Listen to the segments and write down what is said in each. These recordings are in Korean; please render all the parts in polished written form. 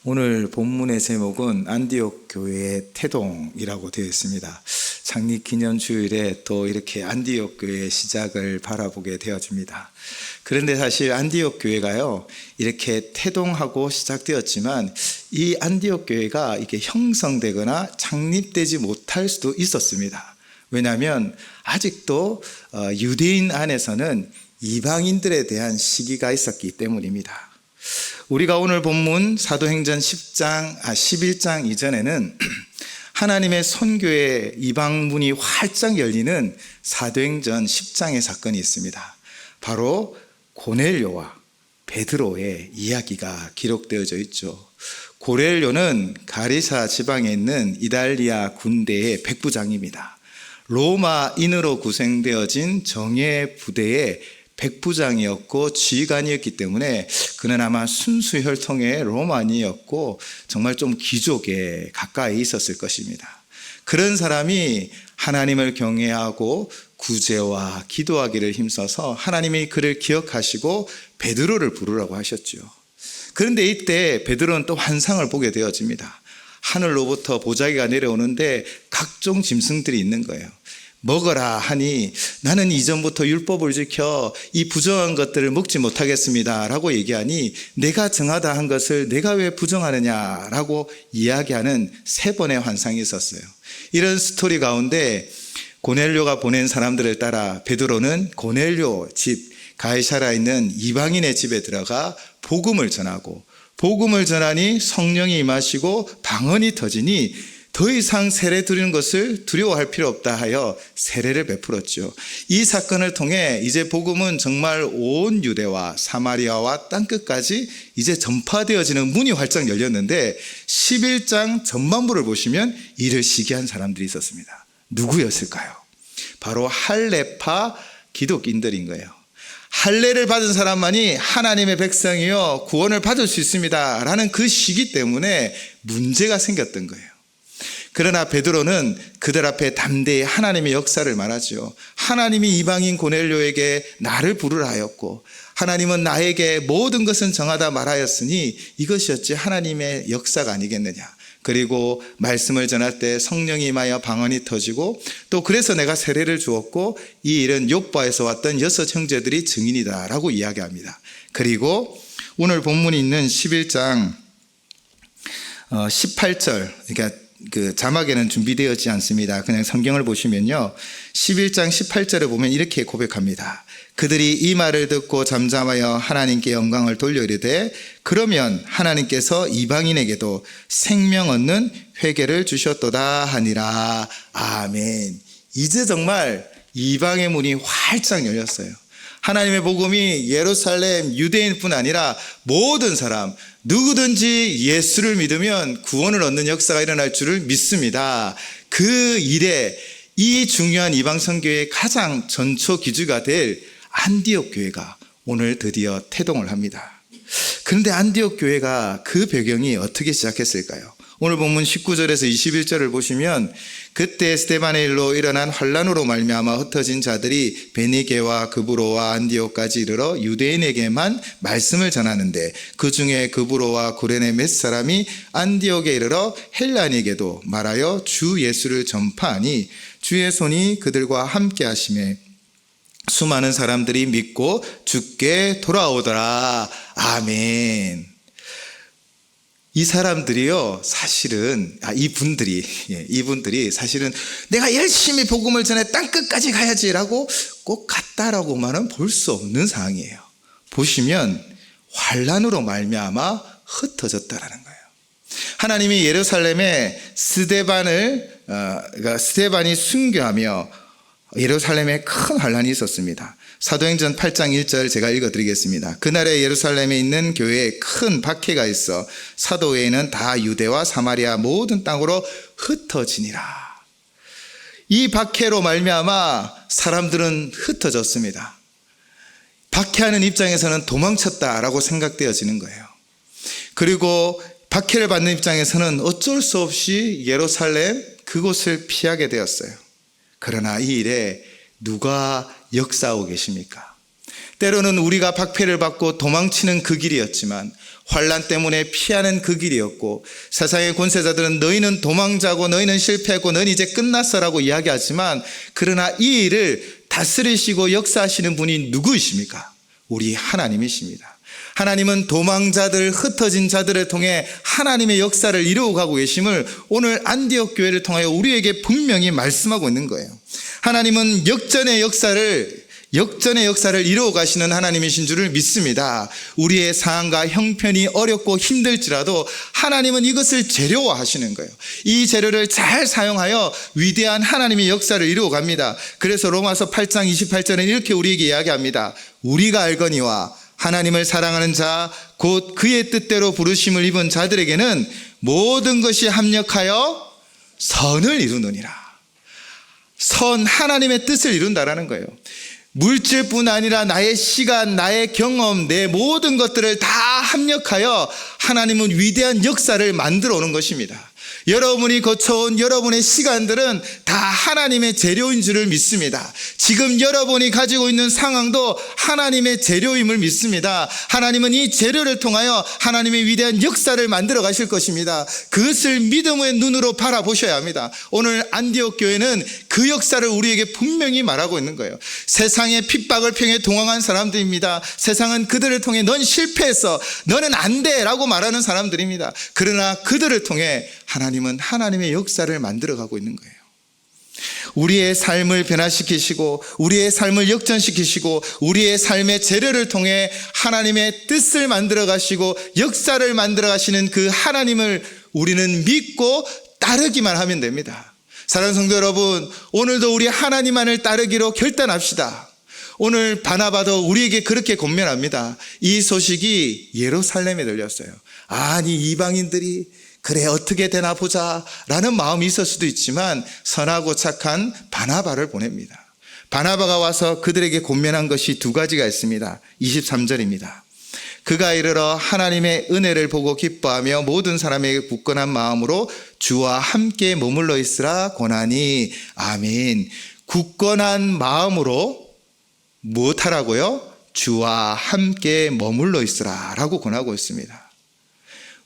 오늘 본문의 제목은 안디옥 교회의 태동이라고 되어 있습니다. 창립 기념 주일에 또 이렇게 안디옥 교회의 시작을 바라보게 되어집니다. 그런데 사실 안디옥 교회가요, 이렇게 태동하고 시작되었지만 이 안디옥 교회가 이게 형성되거나 창립되지 못할 수도 있었습니다. 왜냐하면 아직도 유대인 안에서는 이방인들에 대한 시기가 있었기 때문입니다. 우리가 오늘 본문 사도행전 11장 이전에는 하나님의 선교의 이방문이 활짝 열리는 사도행전 10장의 사건이 있습니다. 바로 고넬료와 베드로의 이야기가 기록되어져 있죠. 고넬료는 가리사 지방에 있는 이달리아 군대의 백부장입니다. 로마인으로 구성되어진 정예 부대의 백부장이었고 지휘관이었기 때문에 그는 아마 순수 혈통의 로마인이었고 정말 좀 귀족에 가까이 있었을 것입니다. 그런 사람이 하나님을 경외하고 구제와 기도하기를 힘써서 하나님이 그를 기억하시고 베드로를 부르라고 하셨죠. 그런데 이때 베드로는 또 환상을 보게 되어집니다. 하늘로부터 보자기가 내려오는데 각종 짐승들이 있는 거예요. 먹어라 하니 나는 이전부터 율법을 지켜 이 부정한 것들을 먹지 못하겠습니다 라고 얘기하니 내가 정하다 한 것을 내가 왜 부정하느냐 라고 이야기하는 3번의 환상이 있었어요. 이런 스토리 가운데 고넬료가 보낸 사람들을 따라 베드로는 고넬료 집 가이사라에 있는 이방인의 집에 들어가 복음을 전하고, 복음을 전하니 성령이 임하시고 방언이 터지니 더 이상 세례 드리는 것을 두려워할 필요 없다 하여 세례를 베풀었죠. 이 사건을 통해 이제 복음은 정말 온 유대와 사마리아와 땅끝까지 이제 전파되어지는 문이 활짝 열렸는데 11장 전반부를 보시면 이를 시기한 사람들이 있었습니다. 누구였을까요? 바로 할례파 기독인들인 거예요. 할례를 받은 사람만이 하나님의 백성이요 구원을 받을 수 있습니다 라는 그 시기 때문에 문제가 생겼던 거예요. 그러나 베드로는 그들 앞에 담대히 하나님의 역사를 말하죠. 하나님이 이방인 고넬료에게 나를 부르라 하였고 하나님은 나에게 모든 것은 정하다 말하였으니 이것이 어찌 하나님의 역사가 아니겠느냐. 그리고 말씀을 전할 때 성령이 임하여 방언이 터지고 또 그래서 내가 세례를 주었고 이 일은 욥바에서 왔던 6 형제들이 증인이다 라고 이야기합니다. 그리고 오늘 본문이 있는 11장 18절, 그러니까 그 자막에는 준비되어 있지 않습니다. 그냥 성경을 보시면요, 11장 18절에 보면 이렇게 고백합니다. 그들이 이 말을 듣고 잠잠하여 하나님께 영광을 돌려 이르되 그러면 하나님께서 이방인에게도 생명 얻는 회개를 주셨도다 하니라. 아멘. 이제 정말 이방의 문이 활짝 열렸어요. 하나님의 복음이 예루살렘 유대인뿐 아니라 모든 사람 누구든지 예수를 믿으면 구원을 얻는 역사가 일어날 줄을 믿습니다. 그 일에 이 중요한 이방 선교의 가장 전초 기주가 될 안디옥 교회가 오늘 드디어 태동을 합니다. 그런데 안디옥 교회가 그 배경이 어떻게 시작했을까요? 오늘 본문 19절에서 21절을 보시면 그때 스데반의 일로 일어난 환란으로 말미암아 흩어진 자들이 베니게와 그브로와 안디옥까지 이르러 유대인에게만 말씀을 전하는데 그 중에 그브로와 구레네 몇 사람이 안디옥에 이르러 헬라인에게도 말하여 주 예수를 전파하니 주의 손이 그들과 함께 하심에 수많은 사람들이 믿고 주께 돌아오더라. 아멘. 이 사람들이요, 사실은, 이분들이 사실은 내가 열심히 복음을 전해 땅끝까지 가야지라고 꼭 갔다라고만은 볼 수 없는 상황이에요. 보시면 환란으로 말미암아 흩어졌다라는 거예요. 하나님이 예루살렘에 스데반이 순교하며 예루살렘에 큰 환란이 있었습니다. 사도행전 8장 1절 제가 읽어드리겠습니다. 그날에 예루살렘에 있는 교회에 큰 박해가 있어 사도 외에는 다 유대와 사마리아 모든 땅으로 흩어지니라. 이 박해로 말미암아 사람들은 흩어졌습니다. 박해하는 입장에서는 도망쳤다라고 생각되어지는 거예요. 그리고 박해를 받는 입장에서는 어쩔 수 없이 예루살렘 그곳을 피하게 되었어요. 그러나 이 일에 누가 역사하고 계십니까? 때로는 우리가 박해를 받고 도망치는 그 길이었지만 환난 때문에 피하는 그 길이었고, 세상의 권세자들은 너희는 도망자고 너희는 실패했고 너희는 이제 끝났어라고 이야기하지만, 그러나 이 일을 다스리시고 역사하시는 분이 누구이십니까? 우리 하나님이십니다. 하나님은 도망자들, 흩어진 자들을 통해 하나님의 역사를 이루어가고 계심을 오늘 안디옥 교회를 통하여 우리에게 분명히 말씀하고 있는 거예요. 하나님은 역전의 역사를 이루어 가시는 하나님이신 줄을 믿습니다. 우리의 상황과 형편이 어렵고 힘들지라도 하나님은 이것을 재료화하시는 거예요. 이 재료를 잘 사용하여 위대한 하나님의 역사를 이루어 갑니다. 그래서 로마서 8장 28절은 이렇게 우리에게 이야기합니다. 우리가 알거니와 하나님을 사랑하는 자, 곧 그의 뜻대로 부르심을 입은 자들에게는 모든 것이 합력하여 선을 이루느니라. 하나님의 뜻을 이룬다라는 거예요. 물질뿐 아니라 나의 시간, 나의 경험, 내 모든 것들을 다 합력하여 하나님은 위대한 역사를 만들어 오는 것입니다. 여러분이 거쳐온 여러분의 시간들은 다 하나님의 재료인 줄을 믿습니다. 지금 여러분이 가지고 있는 상황도 하나님의 재료임을 믿습니다. 하나님은 이 재료를 통하여 하나님의 위대한 역사를 만들어 가실 것입니다. 그것을 믿음의 눈으로 바라보셔야 합니다. 오늘 안디옥 교회는 그 역사를 우리에게 분명히 말하고 있는 거예요. 세상의 핍박을 평해 동항한 사람들입니다. 세상은 그들을 통해 넌 실패했어, 너는 안 돼 라고 말하는 사람들입니다. 그러나 그들을 통해 하나님은 하나님의 역사를 만들어가고 있는 거예요. 우리의 삶을 변화시키시고 우리의 삶을 역전시키시고 우리의 삶의 재료를 통해 하나님의 뜻을 만들어 가시고 역사를 만들어 가시는 그 하나님을 우리는 믿고 따르기만 하면 됩니다. 사랑하는 성도 여러분, 오늘도 우리 하나님만을 따르기로 결단합시다. 오늘 바나바도 우리에게 그렇게 권면합니다. 이 소식이 예루살렘에 들렸어요. 아니, 이방인들이 그래 어떻게 되나 보자 라는 마음이 있을 수도 있지만 선하고 착한 바나바를 보냅니다. 바나바가 와서 그들에게 권면한 것이 두 가지가 있습니다. 23절입니다. 그가 이르러 하나님의 은혜를 보고 기뻐하며 모든 사람에게 굳건한 마음으로 주와 함께 머물러 있으라 권하니. 아멘. 굳건한 마음으로 무엇하라고요? 주와 함께 머물러 있으라 라고 권하고 있습니다.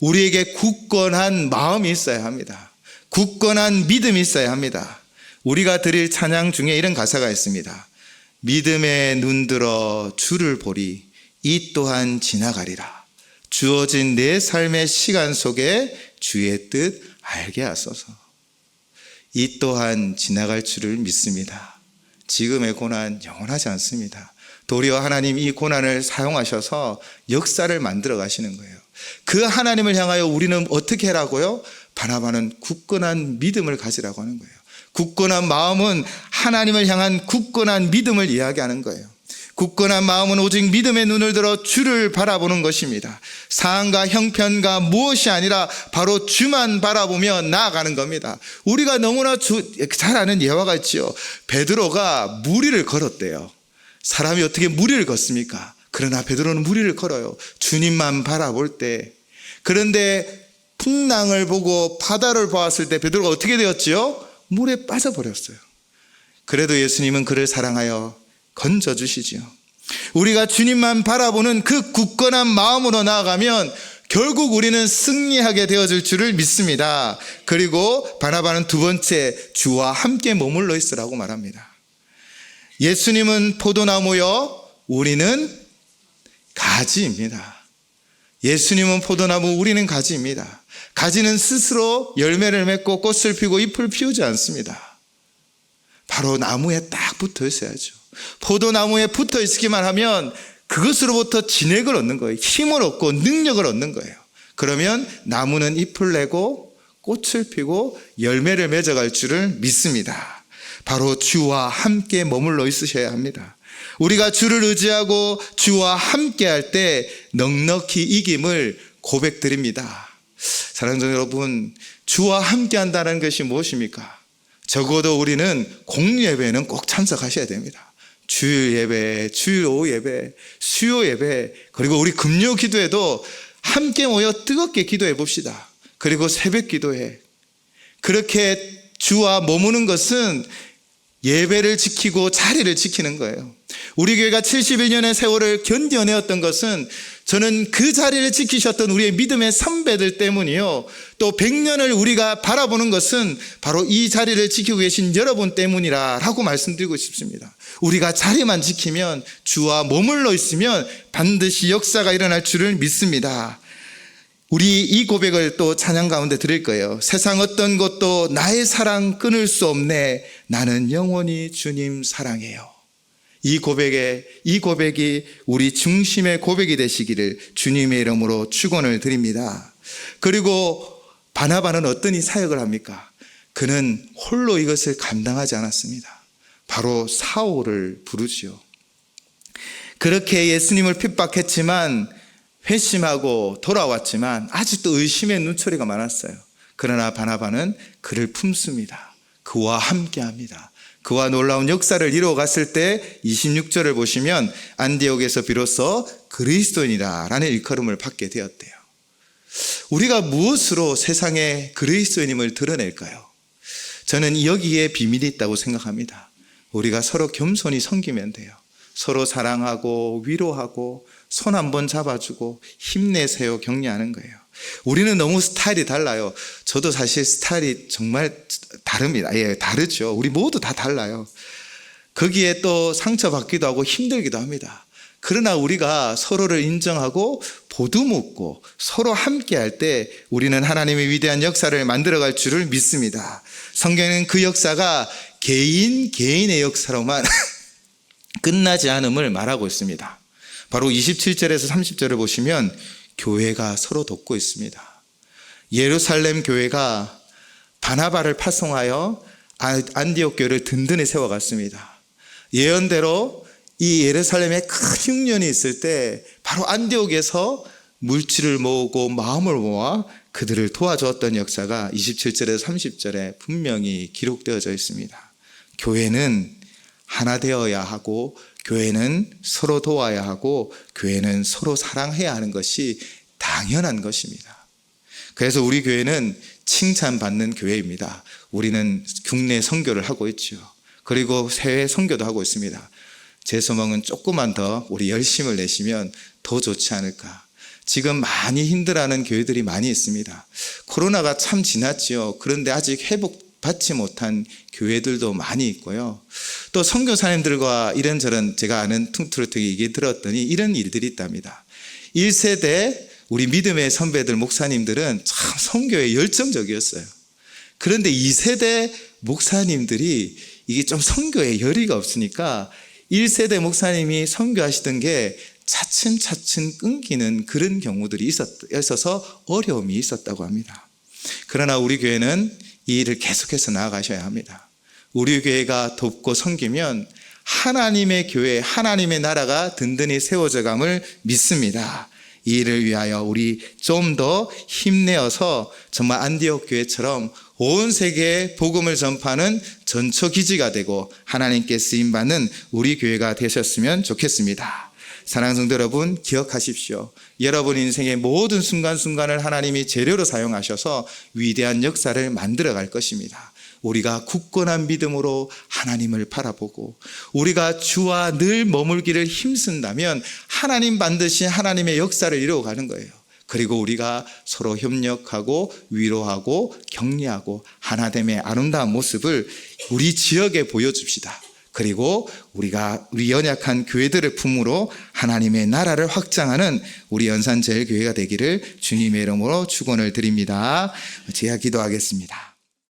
우리에게 굳건한 마음이 있어야 합니다. 굳건한 믿음이 있어야 합니다. 우리가 드릴 찬양 중에 이런 가사가 있습니다. 믿음에 눈들어 주를 보리 이 또한 지나가리라. 주어진 내 삶의 시간 속에 주의 뜻 알게 하소서. 이 또한 지나갈 줄을 믿습니다. 지금의 고난 영원하지 않습니다. 도리어 하나님 이 고난을 사용하셔서 역사를 만들어 가시는 거예요. 그 하나님을 향하여 우리는 어떻게 하라고요? 바나바는 굳건한 믿음을 가지라고 하는 거예요. 굳건한 마음은 하나님을 향한 굳건한 믿음을 이야기하는 거예요. 굳건한 마음은 오직 믿음의 눈을 들어 주를 바라보는 것입니다. 상황과 형편과 무엇이 아니라 바로 주만 바라보며 나아가는 겁니다. 우리가 너무나 잘 아는 예화가 있지요. 베드로가 무리를 걸었대요. 사람이 어떻게 무리를 걷습니까? 그러나 베드로는 무리를 걸어요. 주님만 바라볼 때. 그런데 풍랑을 보고 바다를 보았을 때 베드로가 어떻게 되었지요? 물에 빠져버렸어요. 그래도 예수님은 그를 사랑하여 건져주시지요. 우리가 주님만 바라보는 그 굳건한 마음으로 나아가면 결국 우리는 승리하게 되어질 줄을 믿습니다. 그리고 바나바는 두 번째, 주와 함께 머물러 있으라고 말합니다. 예수님은 포도나무요, 우리는 가지입니다. 예수님은 포도나무, 우리는 가지입니다. 가지는 스스로 열매를 맺고 꽃을 피우고 잎을 피우지 않습니다. 바로 나무에 딱 붙어 있어야죠. 포도나무에 붙어 있기만 하면 그것으로부터 진액을 얻는 거예요. 힘을 얻고 능력을 얻는 거예요. 그러면 나무는 잎을 내고 꽃을 피고 열매를 맺어갈 줄을 믿습니다. 바로 주와 함께 머물러 있으셔야 합니다. 우리가 주를 의지하고 주와 함께 할 때 넉넉히 이김을 고백드립니다. 사랑하는 여러분, 주와 함께 한다는 것이 무엇입니까? 적어도 우리는 공예배는 꼭 참석하셔야 됩니다. 주일 예배, 주일 오후 예배, 수요 예배, 그리고 우리 금요 기도에도 함께 모여 뜨겁게 기도해 봅시다. 그리고 새벽 기도해. 그렇게 주와 머무는 것은 예배를 지키고 자리를 지키는 거예요. 우리 교회가 71년의 세월을 견뎌내었던 것은 저는 그 자리를 지키셨던 우리의 믿음의 선배들 때문이요, 또 100년을 우리가 바라보는 것은 바로 이 자리를 지키고 계신 여러분 때문이라고 말씀드리고 싶습니다. 우리가 자리만 지키면, 주와 머물러 있으면 반드시 역사가 일어날 줄을 믿습니다. 우리 이 고백을 또 찬양 가운데 드릴 거예요. 세상 어떤 것도 나의 사랑 끊을 수 없네. 나는 영원히 주님 사랑해요. 이 고백이 우리 중심의 고백이 되시기를 주님의 이름으로 축원을 드립니다. 그리고 바나바는 어떤 이 사역을 합니까? 그는 홀로 이것을 감당하지 않았습니다. 바로 사울을 부르지요. 그렇게 예수님을 핍박했지만, 회심하고 돌아왔지만 아직도 의심의 눈초리가 많았어요. 그러나 바나바는 그를 품습니다. 그와 함께합니다. 그와 놀라운 역사를 이루어갔을 때 26절을 보시면 안디옥에서 비로소 그리스도인이라는 일컬음을 받게 되었대요. 우리가 무엇으로 세상에 그리스도인임을 드러낼까요? 저는 여기에 비밀이 있다고 생각합니다. 우리가 서로 겸손히 섬기면 돼요. 서로 사랑하고 위로하고 손 한번 잡아주고 힘내세요 격려하는 거예요. 우리는 너무 스타일이 달라요. 저도 사실 스타일이 정말 다릅니다. 예, 다르죠. 우리 모두 다 달라요. 거기에 또 상처받기도 하고 힘들기도 합니다. 그러나 우리가 서로를 인정하고 보듬고 서로 함께할 때 우리는 하나님의 위대한 역사를 만들어갈 줄을 믿습니다. 성경은 그 역사가 개인의 역사로만 끝나지 않음을 말하고 있습니다. 바로 27절에서 30절을 보시면 교회가 서로 돕고 있습니다. 예루살렘 교회가 바나바를 파송하여 안디옥 교회를 든든히 세워갔습니다. 예언대로 이 예루살렘에 큰 흉년이 있을 때 바로 안디옥에서 물질을 모으고 마음을 모아 그들을 도와주었던 역사가 27절에서 30절에 분명히 기록되어져 있습니다. 교회는 하나 되어야 하고, 교회는 서로 도와야 하고, 교회는 서로 사랑해야 하는 것이 당연한 것입니다. 그래서 우리 교회는 칭찬받는 교회입니다. 우리는 국내 선교를 하고 있죠. 그리고 해외 선교도 하고 있습니다. 제 소망은 조금만 더 우리 열심을 내시면 더 좋지 않을까. 지금 많이 힘들어하는 교회들이 많이 있습니다. 코로나가 참 지났지요. 그런데 아직 회복받지 못한 교회들도 많이 있고요. 또 선교사님들과 이런저런 제가 아는 퉁투를 통해 얘기 들었더니 이런 일들이 있답니다. 1세대 우리 믿음의 선배들 목사님들은 참 선교에 열정적이었어요. 그런데 2세대 목사님들이 이게 좀 선교에 열의가 없으니까 1세대 목사님이 선교하시던 게 차츰차츰 끊기는 그런 경우들이 있어서 어려움이 있었다고 합니다. 그러나 우리 교회는 이 일을 계속해서 나아가셔야 합니다. 우리 교회가 돕고 섬기면 하나님의 교회, 하나님의 나라가 든든히 세워져 감을 믿습니다. 이 일을 위하여 우리 좀 더 힘내어서 정말 안디옥 교회처럼 온 세계에 복음을 전파하는 전초기지가 되고 하나님께 쓰임받는 우리 교회가 되셨으면 좋겠습니다. 사랑하는 성도 여러분, 기억하십시오. 여러분 인생의 모든 순간순간을 하나님이 재료로 사용하셔서 위대한 역사를 만들어갈 것입니다. 우리가 굳건한 믿음으로 하나님을 바라보고 우리가 주와 늘 머물기를 힘쓴다면 하나님 반드시 하나님의 역사를 이루어가는 거예요. 그리고 우리가 서로 협력하고 위로하고 격려하고 하나됨의 아름다운 모습을 우리 지역에 보여줍시다. 그리고 우리 연약한 교회들을 품으로 하나님의 나라를 확장하는 우리 연산제일교회가 되기를 주님의 이름으로 축원을 드립니다. 제가 기도하겠습니다.